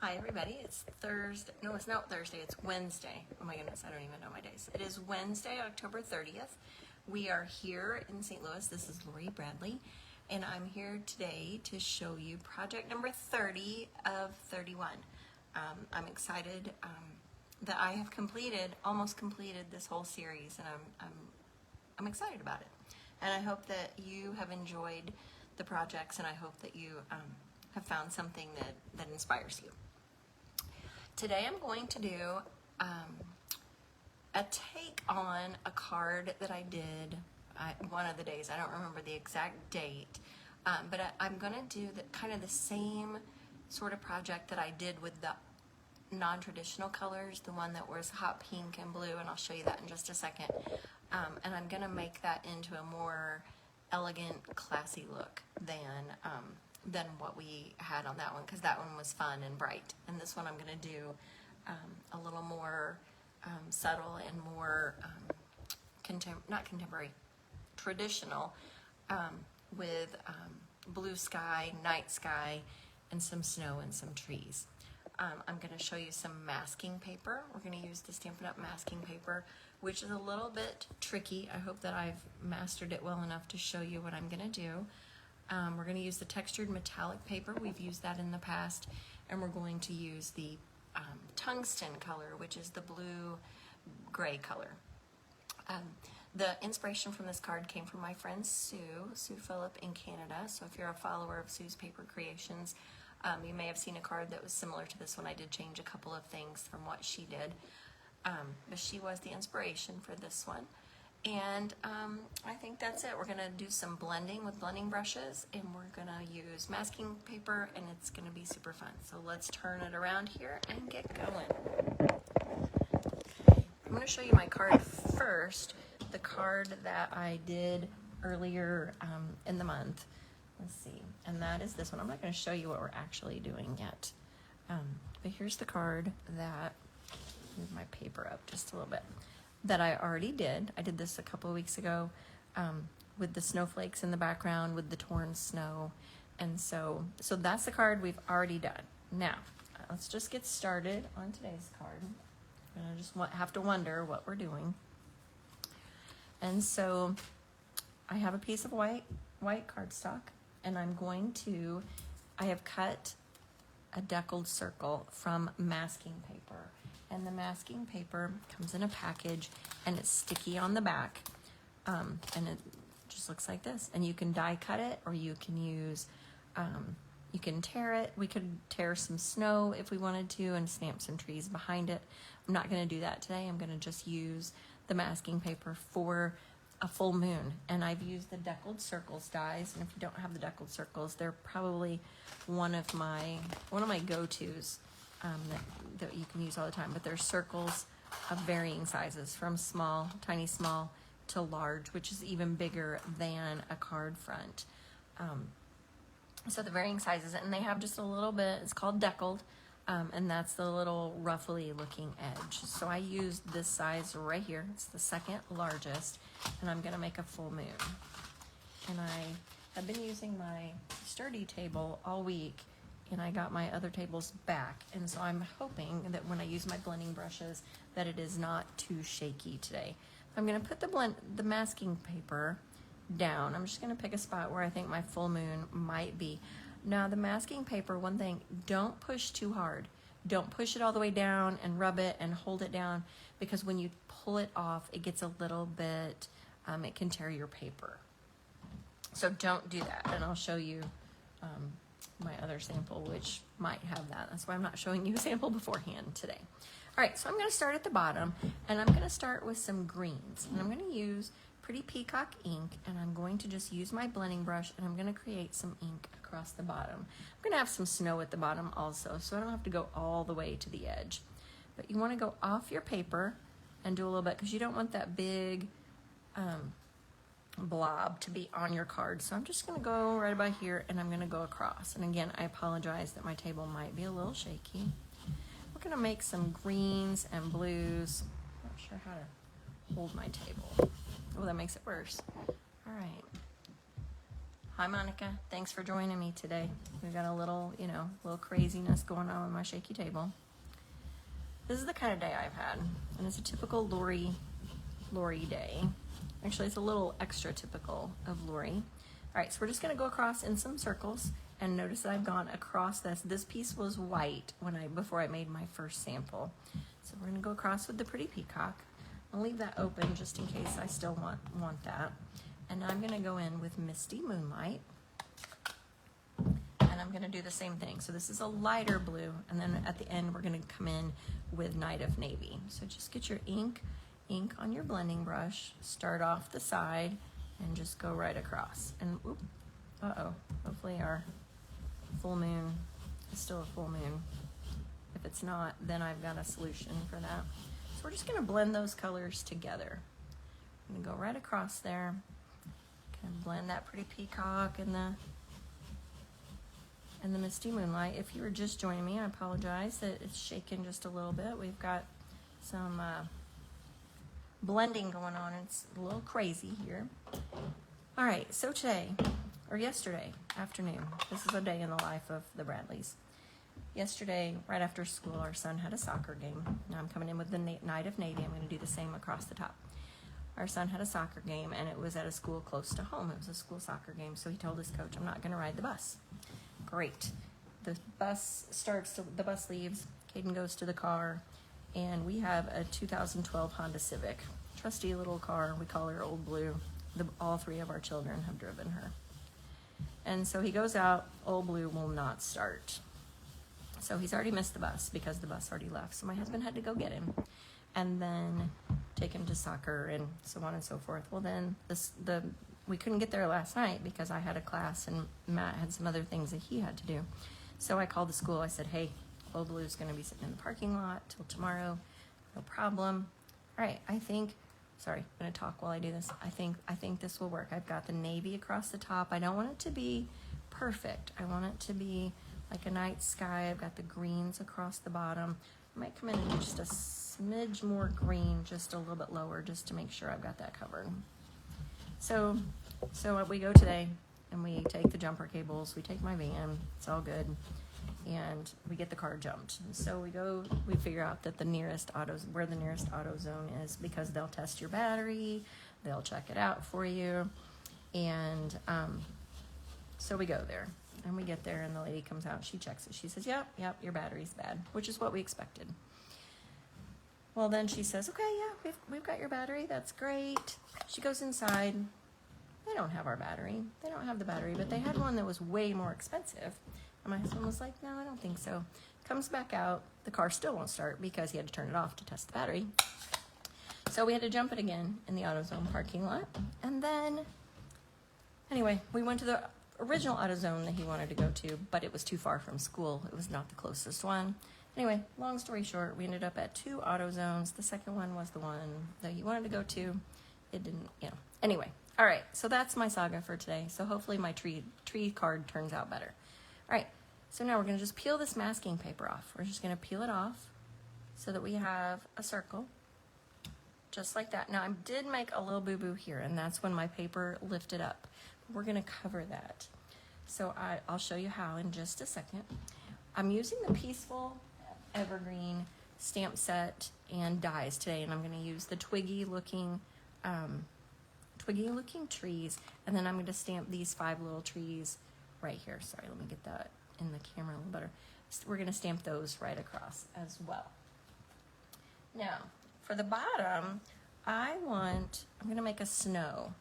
Hi everybody, it's Thursday, no it's not Thursday, it's Wednesday. Oh my goodness, I don't even know my days. It is Wednesday, October 30th. We are here in St. Louis. This is Lori Bradley, and I'm here today to show you project number 30 of 31. I'm excited that I have almost completed this whole series, and I'm excited about it. And I hope that you have enjoyed the projects, and I hope that you have found something that inspires you. Today I'm going to do a take on a card that I did one of the days. I don't remember the exact date, but I'm going to do kind of the same sort of project that I did with the non-traditional colors, the one that was hot pink and blue, and I'll show you that in just a second. And I'm going to make that into a more elegant, classy look than what we had on that one, because that one was fun and bright. And this one I'm going to do a little more subtle and more not contemporary, traditional, with blue sky, night sky, and some snow and some trees. I'm going to show you some masking paper. We're going to use the Stampin' Up! Masking paper, which is a little bit tricky. I hope that I've mastered it well enough to show you what I'm going to do. We're going to use the textured metallic paper. We've used that in the past, and we're going to use the tungsten color, which is the blue-gray color. The inspiration from this card came from my friend Sue Phillip in Canada. So if you're a follower of Sue's Paper Creations, you may have seen a card that was similar to this one. I did change a couple of things from what she did, but she was the inspiration for this one. And I think that's it. We're going to do some blending with blending brushes, and we're going to use masking paper, and it's going to be super fun. So let's turn it around here and get going. Okay. I'm going to show you my card first, the card that I did earlier in the month. Let's see. And that is this one. I'm not going to show you what we're actually doing yet. But here's the card that, move my paper up just a little bit, that I already did. I did this a couple of weeks ago with the snowflakes in the background, with the torn snow. And so that's the card we've already done. Now, let's just get started on today's card. I just have to wonder what we're doing. And so I have a piece of white cardstock, and I have cut a deckled circle from masking paper. And the masking paper comes in a package, and it's sticky on the back, and it just looks like this. And you can die cut it, or you can use, you can tear it. We could tear some snow if we wanted to and stamp some trees behind it. I'm not going to do that today. I'm going to just use the masking paper for a full moon. And I've used the Deckled Circles dies, and if you don't have the Deckled Circles, they're probably one of my go-tos. That you can use all the time, but there's circles of varying sizes, from small, tiny small, to large, which is even bigger than a card front. So the varying sizes, and they have just a little bit, it's called deckled, and that's the little ruffly looking edge. So I used this size right here. It's the second largest, and I'm gonna make a full moon. And I have been using my sturdy table all week, and I got my other tables back, and so I'm hoping that when I use my blending brushes that it is not too shaky today. I'm going to put the masking paper down. I'm just going to pick a spot where I think my full moon might be. Now the masking paper, one thing, don't push too hard. Don't push it all the way down and rub it and hold it down, because when you pull it off, it gets a little bit, it can tear your paper. So don't do that, and I'll show you my other sample, which might have that. That's why I'm not showing you a sample beforehand today. All right, so I'm going to start at the bottom, and I'm going to start with some greens. And I'm going to use Pretty Peacock ink, and I'm going to just use my blending brush, and I'm going to create some ink across the bottom. I'm going to have some snow at the bottom also, so I don't have to go all the way to the edge. But you want to go off your paper and do a little bit, because you don't want that big blob to be on your card. So I'm just going to go right about here, and I'm going to go across. And again, I apologize that my table might be a little shaky. We're going to make some greens and blues. I'm not sure how to hold my table. Oh, that makes it worse. All right. Hi Monica, thanks for joining me today. We've got a little, little craziness going on with my shaky table. This is the kind of day I've had, and it's a typical Lori day. Actually, it's a little extra typical of Lori. All right, so we're just gonna go across in some circles, and notice that I've gone across this. This piece was white before I made my first sample. So we're gonna go across with the Pretty Peacock. I'll leave that open just in case I still want that. And I'm gonna go in with Misty Moonlight. And I'm gonna do the same thing. So this is a lighter blue, and then at the end we're gonna come in with Night of Navy. So just get your ink on your blending brush, start off the side, and just go right across. And oop, hopefully our full moon is still a full moon. If it's not, then I've got a solution for that. So we're just gonna blend those colors together. I'm gonna go right across there, kind of blend that Pretty Peacock and the Misty Moonlight. If you were just joining me, I apologize that it's shaking just a little bit. We've got some blending going on. It's a little crazy here. All right, so yesterday afternoon, this is a day in the life of the Bradleys. Yesterday, right after school, our son had a soccer game. Now I'm coming in with the Night of Navy. I'm going to do the same across the top. Our son had a soccer game, and it was at a school close to home. It was a school soccer game, so he told his coach, I'm not going to ride the bus. Great. The bus leaves, Caden goes to the car, and we have a 2012 Honda Civic. Trusty little car, we call her Old Blue. All three of our children have driven her. And so he goes out, Old Blue will not start. So he's already missed the bus because the bus already left. So my husband had to go get him and then take him to soccer and so on and so forth. Well, then we couldn't get there last night because I had a class and Matt had some other things that he had to do. So I called the school. I said, hey, Old Blue's going to be sitting in the parking lot till tomorrow. No problem. All right, I'm going to talk while I do this. I think this will work. I've got the navy across the top. I don't want it to be perfect. I want it to be like a night sky. I've got the greens across the bottom. I might come in and do just a smidge more green, just a little bit lower, just to make sure I've got that covered. So we go today, and we take the jumper cables, we take my van, it's all good, and we get the car jumped. So we figure out that where the nearest AutoZone is, because they'll test your battery, they'll check it out for you, and so we go there. And we get there, and the lady comes out, she checks it. She says, yep, your battery's bad, which is what we expected. Well, then she says, okay, yeah, we've got your battery, that's great. She goes inside. They don't have our battery. They don't have the battery, but they had one that was way more expensive. And my husband was like, no, I don't think so. Comes back out. The car still won't start because he had to turn it off to test the battery. So we had to jump it again in the AutoZone parking lot. And then, anyway, we went to the original AutoZone that he wanted to go to, but it was too far from school. It was not the closest one. Anyway, long story short, we ended up at 2 AutoZones. The second one was the one that he wanted to go to. It didn't, Anyway, all right, so that's my saga for today. So hopefully my tree card turns out better. All right, so now we're going to just peel this masking paper off. We're just going to peel it off so that we have a circle, just like that. Now, I did make a little boo-boo here, and that's when my paper lifted up. We're going to cover that. So I'll show you how in just a second. I'm using the Peaceful Evergreen stamp set and dies today, and I'm going to use the twiggy looking trees, and then I'm going to stamp these 5 little trees right here. Sorry, let me get that in the camera a little better. We're going to stamp those right across as well. Now, for the bottom, I'm going to make a snow.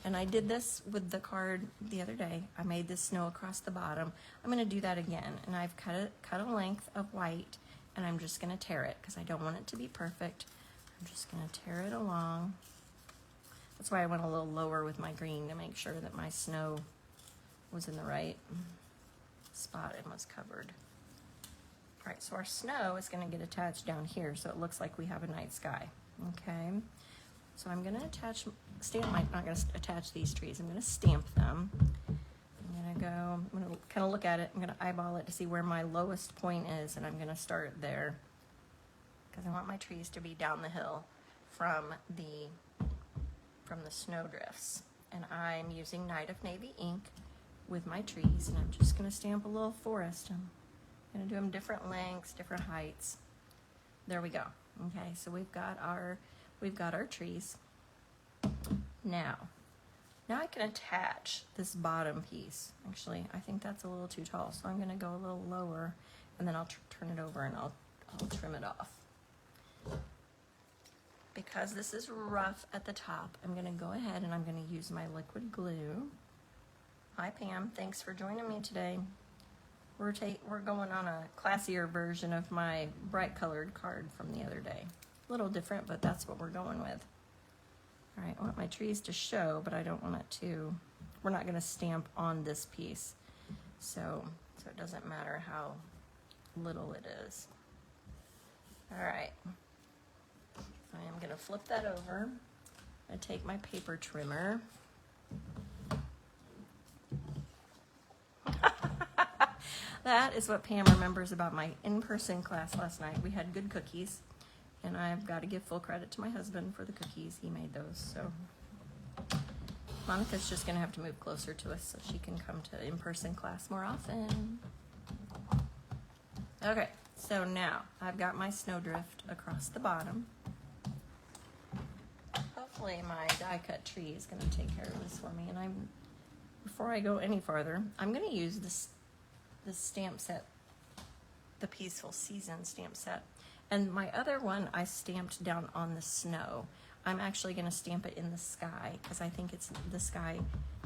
And I did this with the card the other day. I made this snow across the bottom. I'm going to do that again. And I've cut a length of white, and I'm just going to tear it because I don't want it to be perfect. I'm just going to tear it along. That's why I went a little lower with my green, to make sure that my snow was in the right spot and was covered. All right, so our snow is going to get attached down here, so it looks like we have a night sky. Okay. So I'm going to not going to attach these trees. I'm going to stamp them. I'm going to kind of look at it. I'm going to eyeball it to see where my lowest point is, and I'm going to start there because I want my trees to be down the hill from the snowdrifts. And I'm using Night of Navy ink with my trees, and I'm just gonna stamp a little forest. I'm gonna do them different lengths, different heights. There we go. Okay, so we've got our trees. Now I can attach this bottom piece. Actually, I think that's a little too tall, so I'm gonna go a little lower, and then I'll turn it over and I'll trim it off. Because this is rough at the top, I'm gonna go ahead and I'm gonna use my liquid glue. Hi Pam, thanks for joining me today. We're going on a classier version of my bright colored card from the other day. A little different, but that's what we're going with. All right, I want my trees to show, but I don't want it to, we're not gonna stamp on this piece. So it doesn't matter how little it is. All right. I am going to flip that over. I take my paper trimmer. That is what Pam remembers about my in-person class last night. We had good cookies, and I've got to give full credit to my husband for the cookies. He made those. So Monica's just going to have to move closer to us so she can come to in-person class more often. Okay, so now I've got my snowdrift across the bottom. Hopefully my die cut tree is going to take care of this for me. And before I go any farther, I'm going to use this stamp set, the Peaceful Season stamp set. And my other one I stamped down on the snow. I'm actually going to stamp it in the sky because I think it's the sky,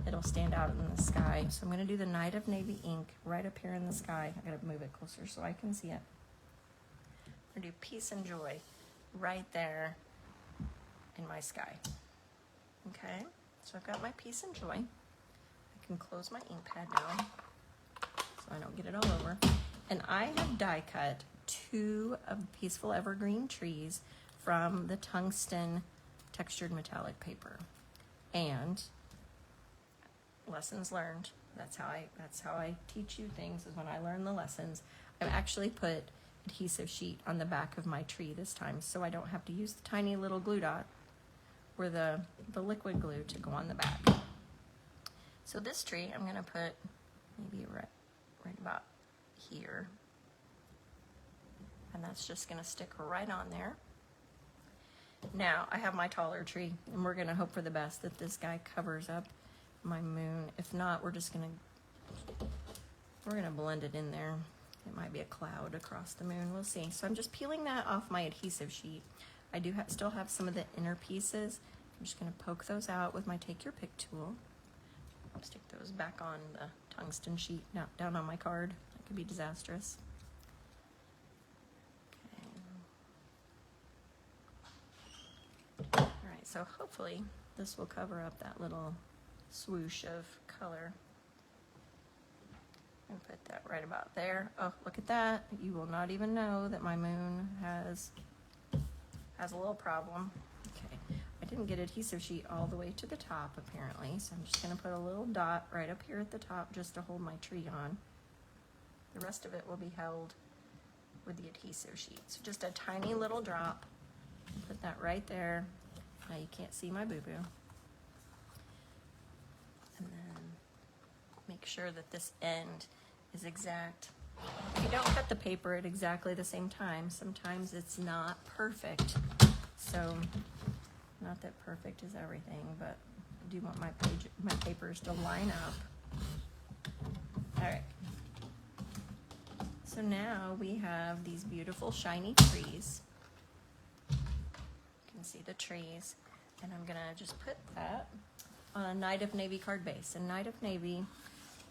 it'll stand out in the sky. So I'm going to do the Night of Navy ink right up here in the sky. I got to move it closer so I can see it. I'm going to do Peace and Joy right there in my sky. Okay, so I've got my Peace and Joy. I can close my ink pad now so I don't get it all over. And I have die cut 2 of Peaceful Evergreen trees from the Tungsten Textured Metallic paper. And lessons learned. That's how I teach you things, is when I learn the lessons. I've actually put adhesive sheet on the back of my tree this time, so I don't have to use the tiny little glue dot or the liquid glue to go on the back. So this tree I'm gonna put maybe right about here, and that's just gonna stick right on there. Now I have my taller tree, and we're gonna hope for the best that this guy covers up my moon. If not, we're gonna blend it in there. It might be a cloud across the moon, we'll see. So I'm just peeling that off my adhesive sheet. I do still have some of the inner pieces. I'm just gonna poke those out with my Take Your Pick tool. I'll stick those back on the tungsten sheet, not down on my card. That could be disastrous. Okay. All right, so hopefully this will cover up that little swoosh of color. And put that right about there. Oh, look at that. You will not even know that my moon has a little problem. Okay, I didn't get adhesive sheet all the way to the top apparently, so I'm just gonna put a little dot right up here at the top just to hold my tree on. The rest of it will be held with the adhesive sheet. So just a tiny little drop. Put that right there. Now you can't see my boo-boo. And then make sure that this end is exact. If you don't cut the paper at exactly the same time, sometimes it's not perfect. So, not that perfect is everything, but I do want my papers to line up. All right. So now we have these beautiful shiny trees. You can see the trees, and I'm gonna just put that on a Night of Navy card base. And Night of Navy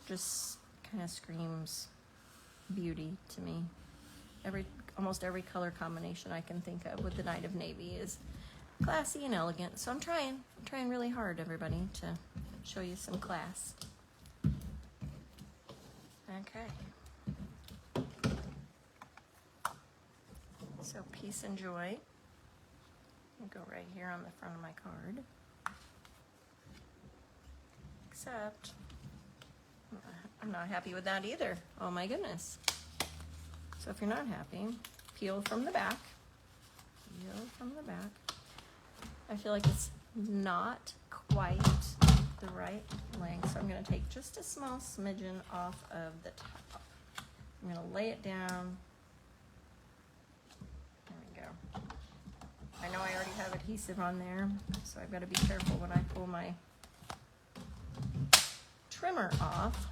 just kind of screams beauty to me. Almost every color combination I can think of with the Night of Navy is classy and elegant. So I'm trying really hard, everybody, to show you some class. Okay. So Peace and Joy. I'll go right here on the front of my card. Except I'm not happy with that either. Oh my goodness. So if you're not happy, peel from the back. Peel from the back. I feel like it's not quite the right length. So I'm going to take just a small smidgen off of the top. I'm going to lay it down. There we go. I know I already have adhesive on there, so I've got to be careful when I pull my trimmer off.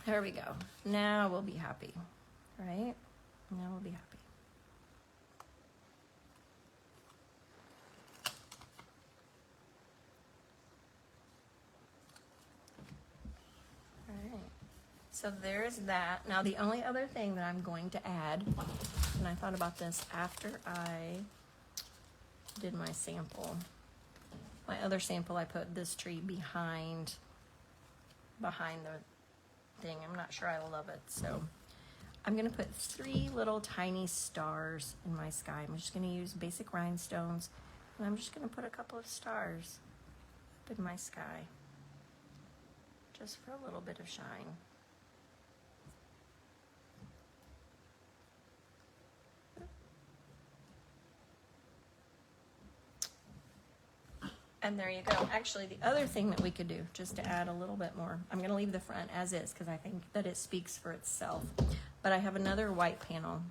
There we go. Now we'll be happy, right? Now we'll be happy. So there's that. Now the only other thing that I'm going to add, and I thought about this after I did my sample. My other sample, I put this tree behind the thing. I'm not sure I love it. So I'm gonna put 3 little tiny stars in my sky. I'm just gonna use Basic Rhinestones, and I'm just gonna put a couple of stars up in my sky, just for a little bit of shine. And there you go. Actually, the other thing that we could do, just to add a little bit more, I'm going to leave the front as is because I think that it speaks for itself. But I have another white panel,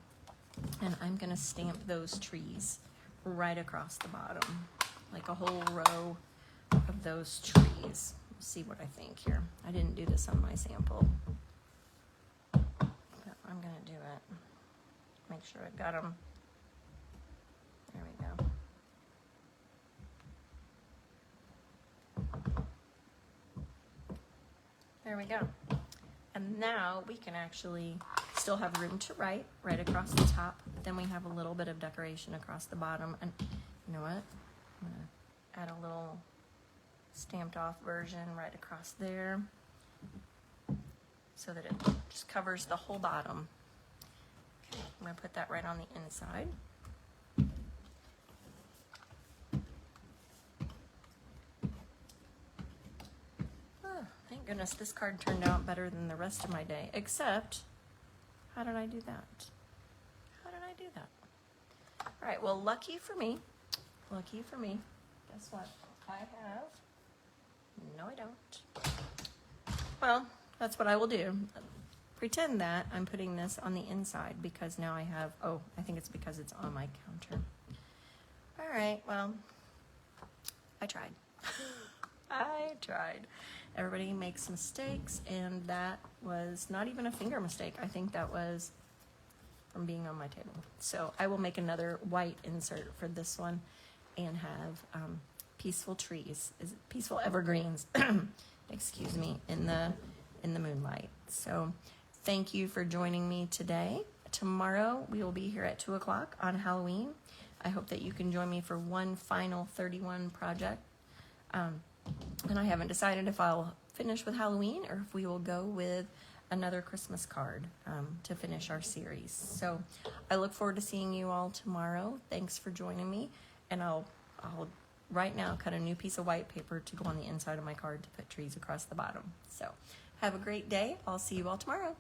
and I'm going to stamp those trees right across the bottom, like a whole row of those trees. Let's see what I think here. I didn't do this on my sample, but I'm going to do it. Make sure I've got them. There we go. There we go. And now we can actually still have room to write right across the top, but then we have a little bit of decoration across the bottom. And you know what? I'm gonna add a little stamped off version right across there so that it just covers the whole bottom. Okay, I'm gonna put that right on the inside. Thank goodness this card turned out better than the rest of my day, except, how did I do that? How did I do that? All right, well, lucky for me, guess what? I have, no I don't. Well, that's what I will do. Pretend that I'm putting this on the inside because now I have, oh, I think it's because it's on my counter. All right, well, I tried. I tried. Everybody makes mistakes, and that was not even a finger mistake. I think that was from being on my table. So I will make another white insert for this one and have Peaceful Trees, Peaceful Evergreens, excuse me, in the moonlight. So thank you for joining me today. Tomorrow we will be here at 2 o'clock on Halloween. I hope that you can join me for one final 31 project. And I haven't decided if I'll finish with Halloween or if we will go with another Christmas card to finish our series. So I look forward to seeing you all tomorrow. Thanks for joining me. And I'll right now cut a new piece of white paper to go on the inside of my card to put trees across the bottom. So have a great day. I'll see you all tomorrow.